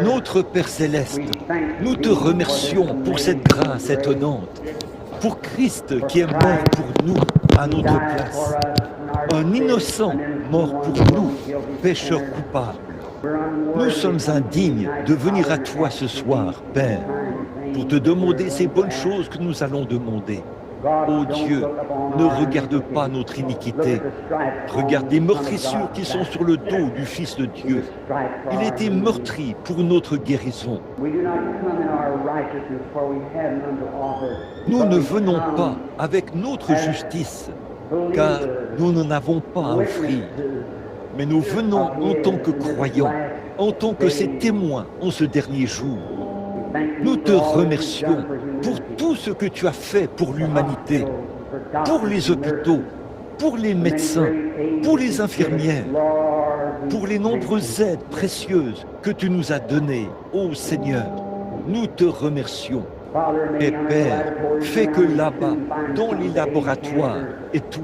Notre Père Céleste, nous te remercions pour cette grâce étonnante, pour Christ qui est mort pour nous à notre place, un innocent mort pour nous, pécheurs coupables. Nous sommes indignes de venir à toi ce soir, Père, pour te demander ces bonnes choses que nous allons demander. Ô Dieu, ne regarde pas notre iniquité. Regarde les meurtrissures qui sont sur le dos du Fils de Dieu. Il était meurtri pour notre guérison. Nous ne venons pas avec notre justice, car nous n'en avons pas à offrir. Mais nous venons en tant que croyants, en tant que ses témoins en ce dernier jour. Nous te remercions pour tout ce que tu as fait pour l'humanité, pour les hôpitaux, pour les médecins, pour les infirmières, pour les nombreuses aides précieuses que tu nous as données, ô Seigneur. Nous te remercions. Et Père, fais que là-bas, dans les laboratoires et tout,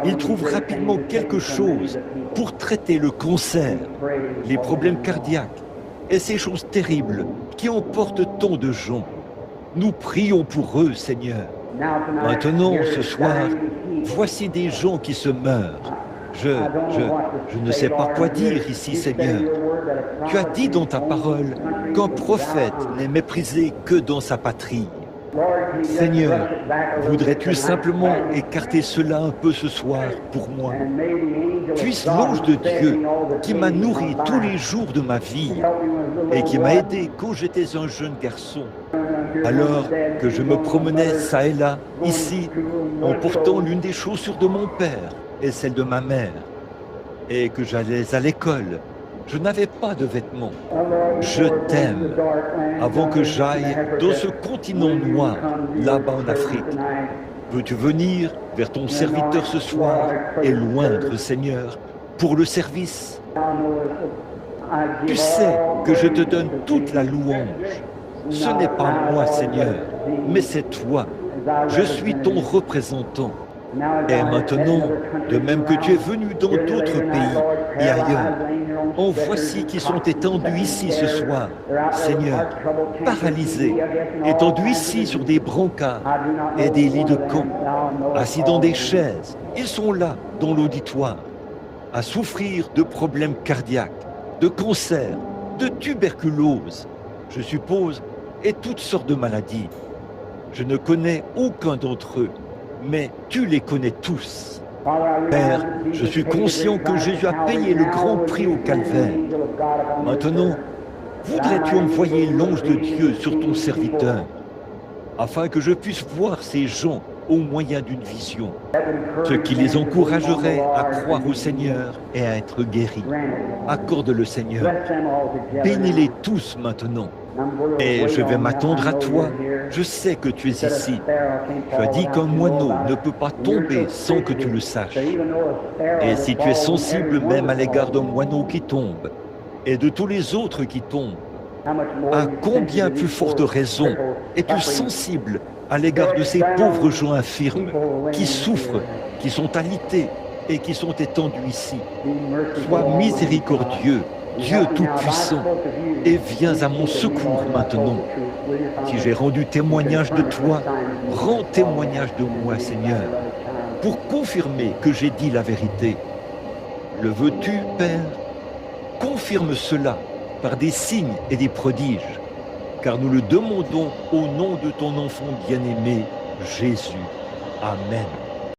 ils trouvent rapidement quelque chose pour traiter le cancer, les problèmes cardiaques et ces choses terribles qui emportent tant de gens. Nous prions pour eux, Seigneur. Maintenant, ce soir, voici des gens qui se meurent. Je ne sais pas quoi dire ici, Seigneur. Tu as dit dans ta parole qu'un prophète n'est méprisé que dans sa patrie. Seigneur, voudrais-tu simplement écarter cela un peu ce soir pour moi? Puisse l'ange de Dieu, qui m'a nourri tous les jours de ma vie et qui m'a aidé quand j'étais un jeune garçon, alors que je me promenais ça et là, ici, en portant l'une des chaussures de mon père et celle de ma mère, et que j'allais à l'école, je n'avais pas de vêtements. Je t'aime. Avant que j'aille dans ce continent noir, là-bas en Afrique, veux-tu venir vers ton serviteur ce soir et loindre, Seigneur, pour le service? Tu sais que je te donne toute la louange. Ce n'est pas moi, Seigneur, mais c'est toi. Je suis ton représentant. Et maintenant, de même que tu es venu dans d'autres pays et ailleurs, en voici qui sont étendus ici ce soir, Seigneur, paralysés, étendus ici sur des brancards et des lits de camp, assis dans des chaises. Ils sont là, dans l'auditoire, à souffrir de problèmes cardiaques, de cancer, de tuberculose, je suppose, et toutes sortes de maladies. Je ne connais aucun d'entre eux, mais tu les connais tous. Père, je suis conscient que Jésus a payé le grand prix au calvaire. Maintenant, voudrais-tu envoyer l'ange de Dieu sur ton serviteur, afin que je puisse voir ces gens au moyen d'une vision, ce qui les encouragerait à croire au Seigneur et à être guéris. Accorde-le, Seigneur. Bénis-les tous maintenant. Et je vais m'attendre à toi. Je sais que tu es ici. Tu as dit qu'un moineau ne peut pas tomber sans que tu le saches. Et si tu es sensible même à l'égard d'un moineau qui tombe, et de tous les autres qui tombent, à combien plus forte raison es-tu sensible à l'égard de ces pauvres gens infirmes qui souffrent, qui sont alités et qui sont étendus ici? Sois miséricordieux, Dieu Tout-Puissant, et viens à mon secours maintenant. Si j'ai rendu témoignage de toi, rends témoignage de moi, Seigneur, pour confirmer que j'ai dit la vérité. Le veux-tu, Père? Confirme cela par des signes et des prodiges, car nous le demandons au nom de ton enfant bien-aimé, Jésus. Amen.